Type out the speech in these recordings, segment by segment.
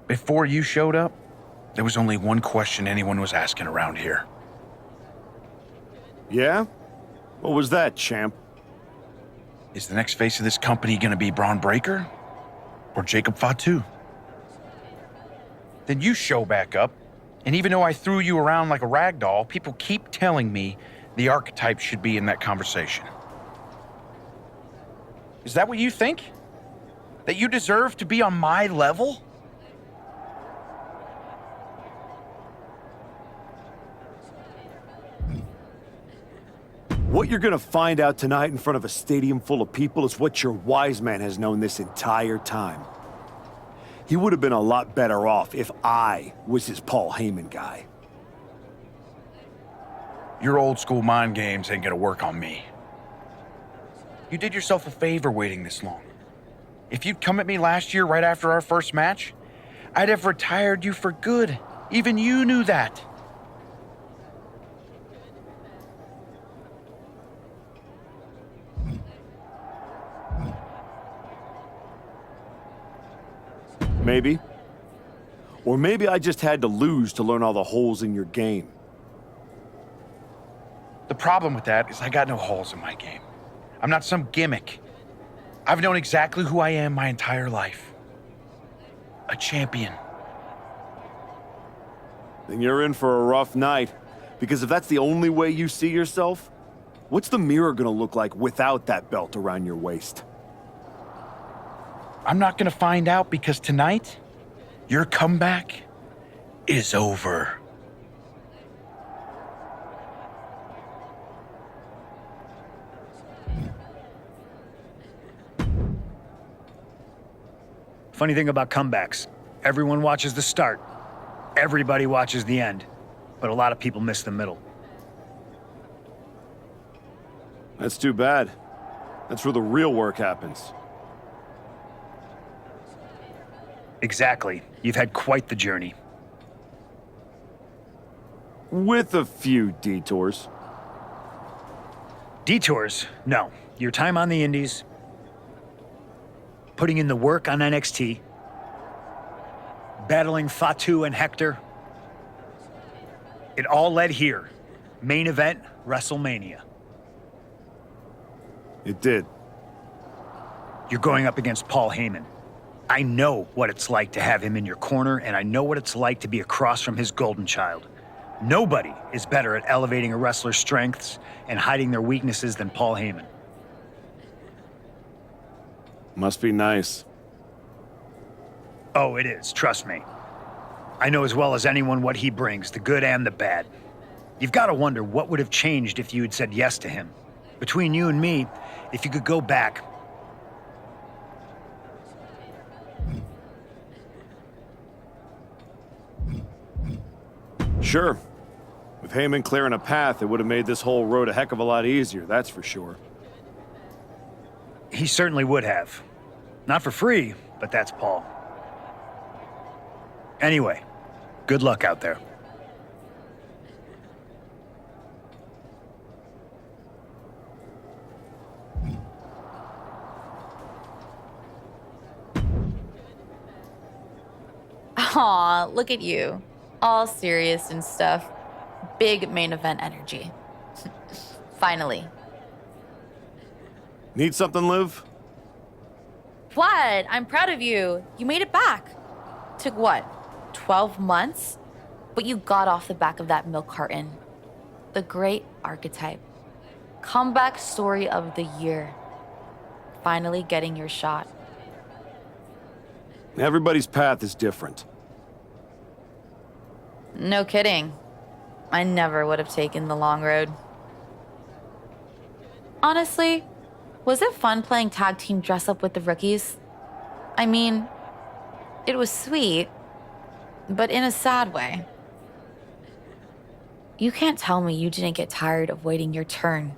Before you showed up, there was only one question anyone was asking around here. Yeah? What was that, champ? Is the next face of this company gonna be Braun Breaker? Or Jacob Fatu? Then you show back up, and even though I threw you around like a rag doll, people keep telling me the archetype should be in that conversation. Is that what you think? That you deserve to be on my level? What you're gonna find out tonight in front of a stadium full of people is what your wise man has known this entire time. He would have been a lot better off if I was his Paul Heyman guy. Your old school mind games ain't gonna work on me. You did yourself a favor waiting this long. If you'd come at me last year right after our first match, I'd have retired you for good. Even you knew that. Maybe. Or maybe I just had to lose to learn all the holes in your game. The problem with that is I got no holes in my game. I'm not some gimmick. I've known exactly who I am my entire life. A champion. Then you're in for a rough night. Because if that's the only way you see yourself, what's the mirror gonna look like without that belt around your waist? I'm not gonna find out because tonight, your comeback is over. Funny thing about comebacks, everyone watches the start, everybody watches the end, but a lot of people miss the middle. That's too bad. That's where the real work happens. Exactly. You've had quite the journey. With a few detours. Detours? No. Your time on the Indies, putting in the work on NXT, battling Fatu and Hector. It all led here. Main event, WrestleMania. It did. You're going up against Paul Heyman. I know what it's like to have him in your corner, and I know what it's like to be across from his golden child. Nobody is better at elevating a wrestler's strengths and hiding their weaknesses than Paul Heyman. Must be nice. Oh, it is, trust me. I know as well as anyone what he brings, the good and the bad. You've got to wonder what would have changed if you had said yes to him. Between you and me, if you could go back, Sure. With Heyman clearing a path, it would have made this whole road a heck of a lot easier, that's for sure. he certainly would have. Not for free, but that's Paul. Anyway, good luck out there. Aw, look at you. All serious and stuff. Big main event energy. Finally. Need something, Liv? What? I'm proud of you. You made it back. Took what? 12 months? But you got off the back of that milk carton. The great archetype. Comeback story of the year. Finally getting your shot. Everybody's path is different. No kidding. I never would have taken the long road. Honestly, was it fun playing tag team dress up with the rookies? I mean, it was sweet, but in a sad way. You can't tell me you didn't get tired of waiting your turn.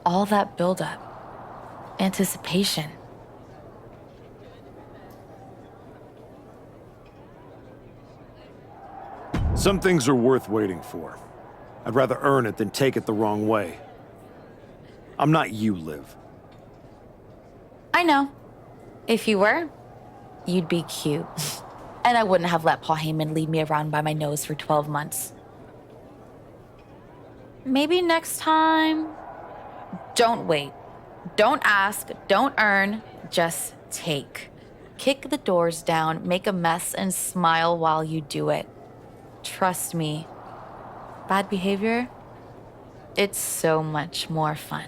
All that buildup, anticipation. Some things are worth waiting for. I'd rather earn it than take it the wrong way. I'm not you, Liv. I know. If you were, you'd be cute. And I wouldn't have let Paul Heyman lead me around by my nose for 12 months. Maybe next time. Don't wait. Don't ask. Don't earn. Just take. Kick the doors down, make a mess, and smile while you do it. Trust me. Bad behavior? It's so much more fun.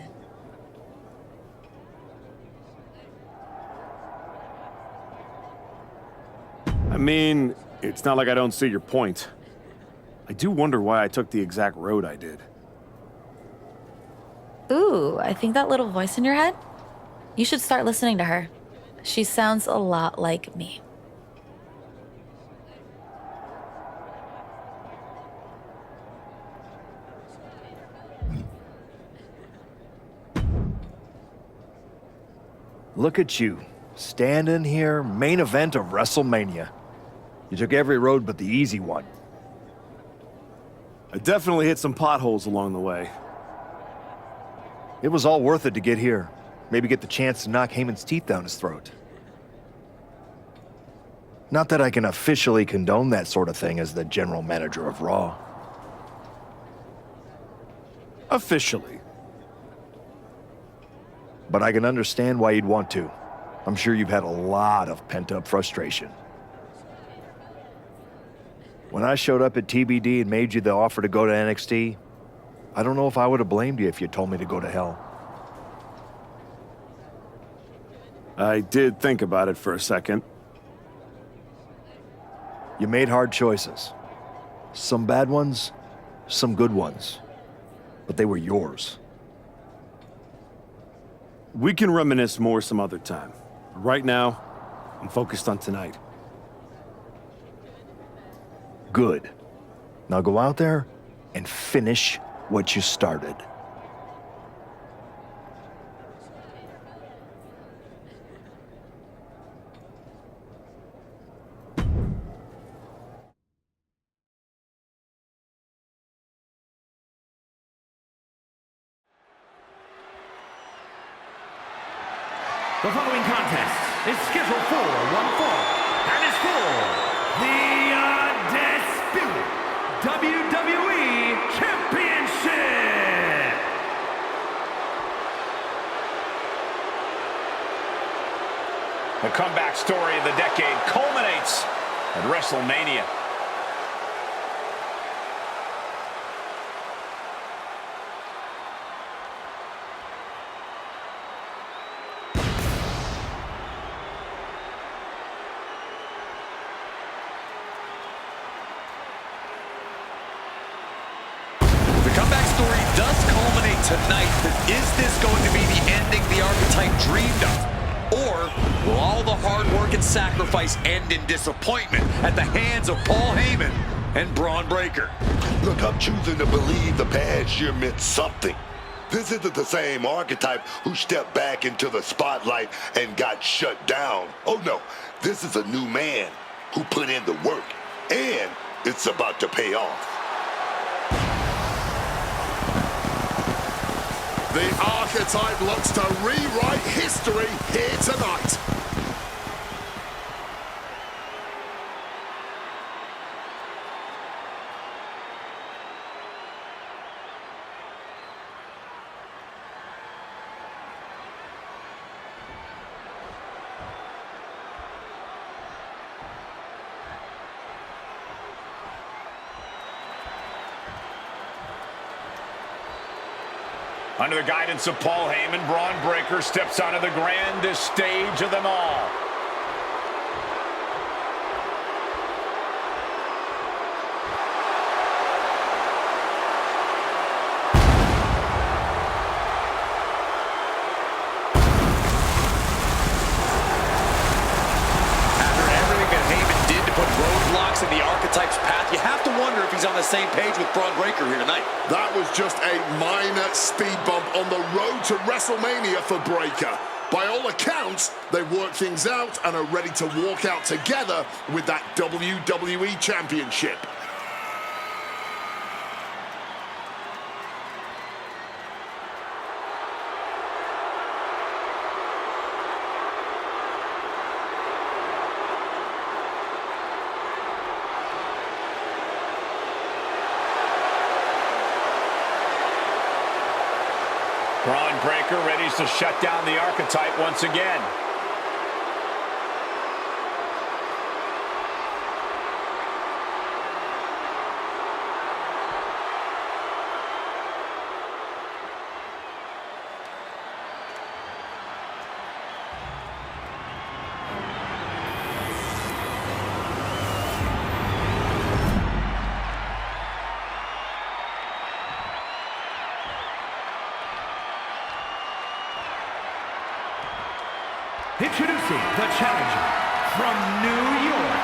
I mean, it's not like I don't see your point. I do wonder why I took the exact road I did. Ooh, I think that little voice in your head? You should start listening to her. She sounds a lot like me. Look at you, standing here, main event of WrestleMania. You took every road but the easy one. I definitely hit some potholes along the way. It was all worth it to get here. Maybe get the chance to knock Heyman's teeth down his throat. Not that I can officially condone that sort of thing as the general manager of Raw. Officially. But I can understand why you'd want to. I'm sure you've had a lot of pent-up frustration. When I showed up at TBD and made you the offer to go to NXT, I don't know if I would have blamed you if you told me to go to hell. I did think about it for a second. You made hard choices. Some bad ones, some good ones. But they were yours. We can reminisce more some other time. Right now, I'm focused on tonight. Good. Now go out there and finish what you started. The following contest is scheduled for one fall and is for the undisputed WWE Championship. The comeback story of the decade culminates at WrestleMania. The comeback story does culminate tonight, but is this going to be the ending the archetype dreamed of? Or will all the hard work and sacrifice end in disappointment at the hands of Paul Heyman and Braun Breaker? Look, I'm choosing to believe the past year meant something. This isn't the same archetype who stepped back into the spotlight and got shut down. Oh no, this is a new man who put in the work, and it's about to pay off. The archetype looks to rewrite history here tonight. Under the guidance of Paul Heyman, Braun Breaker steps onto the grandest stage of them all. After everything that Heyman did to put roadblocks in the archetype's path, you have to wonder if he's on the same page with Braun Breaker here tonight. That was just a minor speed bump on the road to WrestleMania for Breaker. By all accounts, they worked things out and are ready to walk out together with that WWE Championship. Braun Breaker ready to shut down the archetype once again. Introducing the challenger from New York,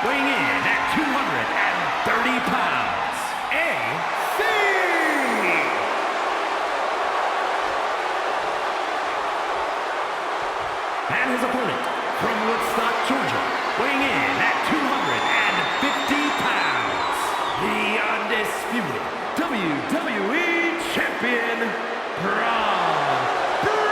weighing in at 230 pounds, AC! And his opponent from Woodstock, Georgia, weighing in at 250 pounds, the undisputed WWE Champion, Braun Breaker!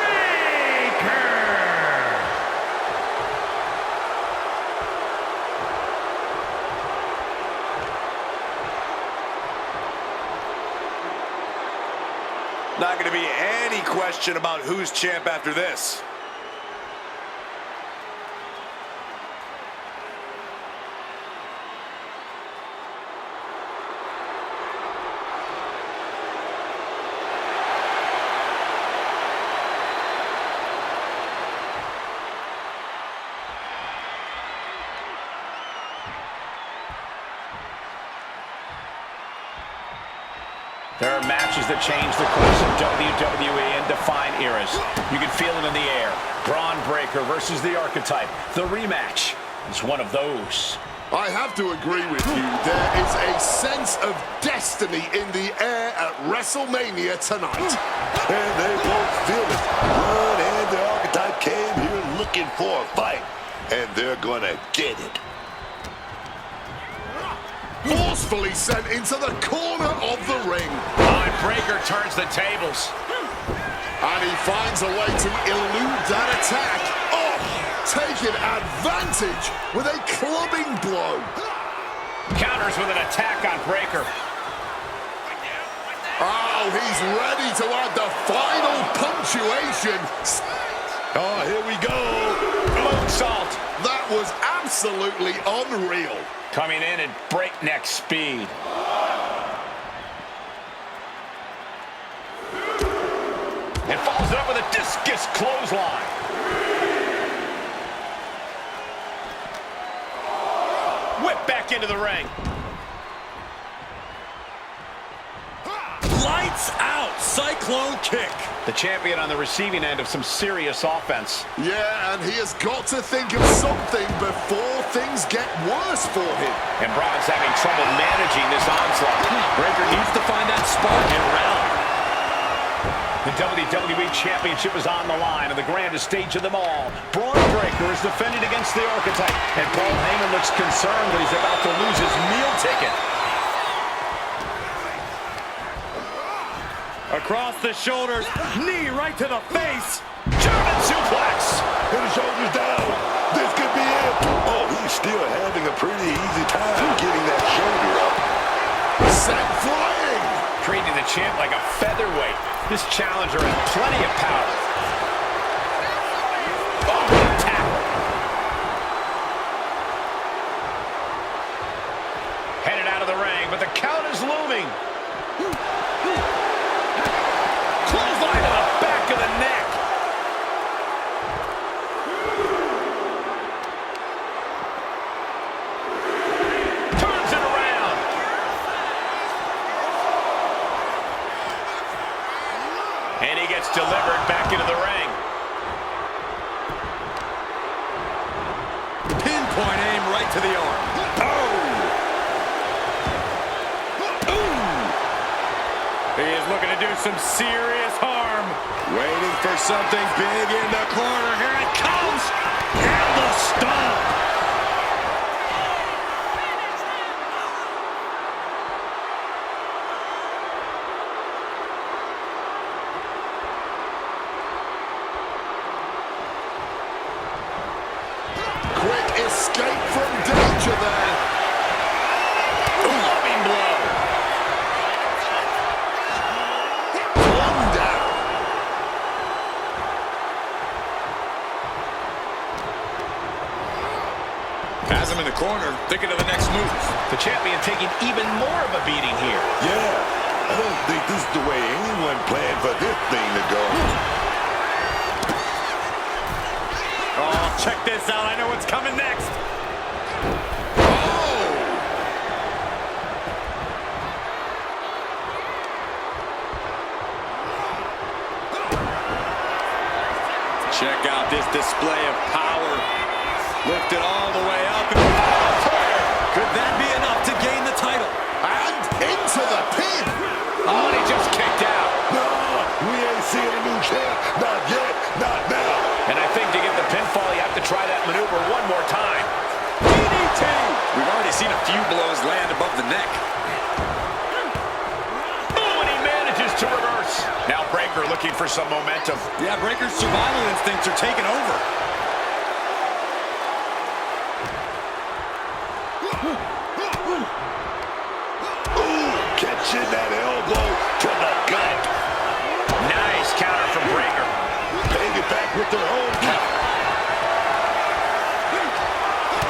Not going to be any question about who's champ after this. There are matches that change the course of WWE and define eras. You can feel it in the air. Braun Breaker versus the Archetype. The rematch is one of those. I have to agree with you. There is a sense of destiny in the air at WrestleMania tonight. And they both feel it. Braun and the Archetype came here looking for a fight, and they're gonna get it. Forcefully sent into the corner of the ring. Braun Breaker turns the tables. And he finds a way to elude that attack. Oh, taking advantage with a clubbing blow. Counters with an attack on Breaker. Oh, he's ready to add the final punctuation. Oh, here we go. Moonsault. That was absolutely unreal. Coming in at breakneck speed. And follows it up with a discus clothesline. Whip back into the ring. Lights out. Cyclone kick. The champion on the receiving end of some serious offense. Yeah, and he has got to think of something before things get worse for him. And Braun's having trouble managing this onslaught. Breaker needs to find that spark and rally. The WWE Championship is on the line on the grandest stage of them all. Braun Breaker is defending against the Archetype. And Paul Heyman looks concerned that he's about to lose his meal ticket. Across the shoulders, knee right to the face. German suplex. And the shoulders down. This could be it. Oh, he's still having a pretty easy time getting that shoulder up. Sent flying. Treating the champ like a featherweight. This challenger has plenty of power. Oh, tackle. Headed out of the ring, but the count is looming. Clothesline to the back of the neck. Turns it around. And he gets delivered back into the ring. Pinpoint aim right to the arm. He is looking to do some serious harm. Waiting for something big in the corner. Here it comes. And the stomp. Quick escape from danger there. Loving blow. One down. Has him in the corner, thinking of the next move. The champion taking even more of a beating here. Yeah, I don't think this is the way anyone planned for this thing to go. Oh, check this out. I know what's coming next. Check out this display of power. Lifted all the way up. Could that be enough to gain the title? And into the pin. Oh, and he just kicked out. No, we ain't seeing a new champ. Not yet, not now. And I think to get the pinfall, you have to try that maneuver one more time. DDT! We've already seen a few blows land above the neck. Oh, and he manages to reverse. Now Breaker looking for some momentum. Yeah, Breaker's survival instincts are taking over. Ooh, catching that elbow to the gut. Nice counter from Breaker. Paying it back with their own count.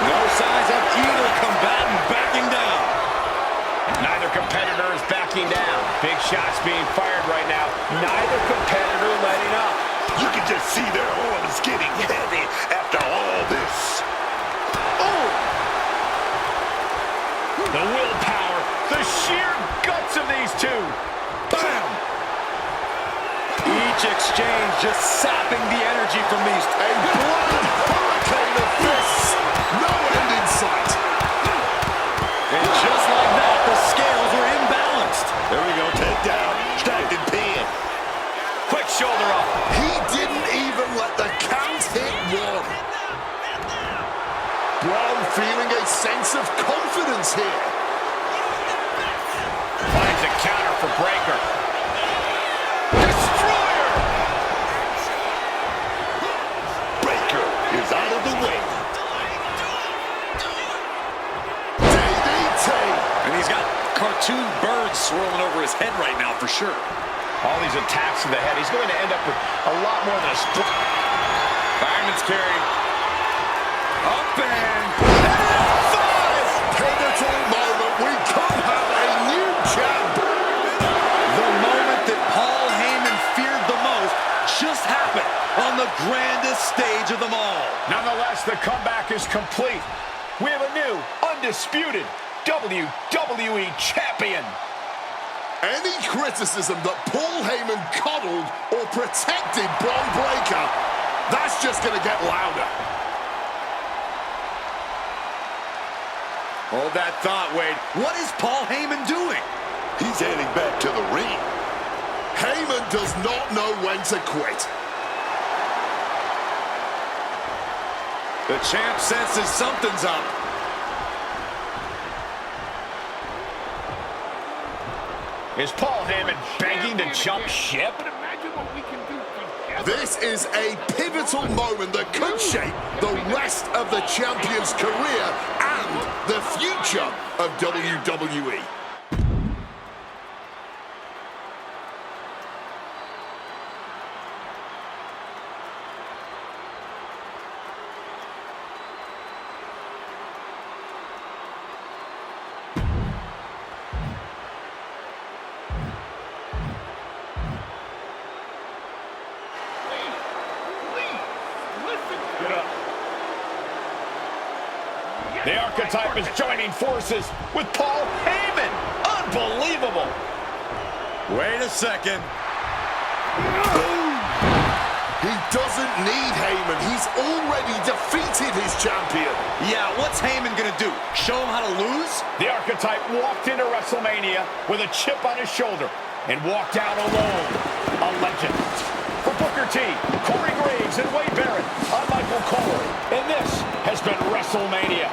No signs of either combatant backing down. Neither competitor is backing down. Big shots being fired right now. Neither competitor letting up. You can just see their arms getting heavy after all this. Oh! The willpower, the sheer guts of these two. Bam! Each exchange just sapping the energy from these. A blind hurricane of fists. No end in sight. And just like that, the scales are imbalanced. There we go, take down, stacked and pin. Quick shoulder up. He didn't even let the count hit one. Braun feeling a sense of confidence here. Finds a counter for Breaker. Destroyer! Breaker is out of the way. DDT. And he's got cartoon birds swirling over his head right now for sure. All these attacks to the head. He's going to end up with a lot more than a split. Fireman's carry. Up and Pivotal moment. We could have a new champ. the moment that Paul Heyman feared the most just happened on the grandest stage of them all. Nonetheless, the comeback is complete. We have a new, undisputed WWE Champion. Any criticism that Paul Heyman coddled or protected Braun Breaker, that's just going to get louder. Hold that thought, Wade. What is Paul Heyman doing? He's heading back to the ring. Heyman does not know when to quit. The champ senses something's up. Is Paul Heyman begging to jump ship? This is a pivotal moment that could shape the rest of the champion's career and the future of WWE. The archetype is joining forces with Paul Heyman. Unbelievable. Wait a second. He doesn't need Heyman. He's already defeated his champion. Yeah, what's Heyman gonna do? Show him how to lose? The archetype walked into WrestleMania with a chip on his shoulder and walked out alone. A legend. For Booker T, Corey Graves, and Wade Barrett, I'm Michael Cole, and this has been WrestleMania.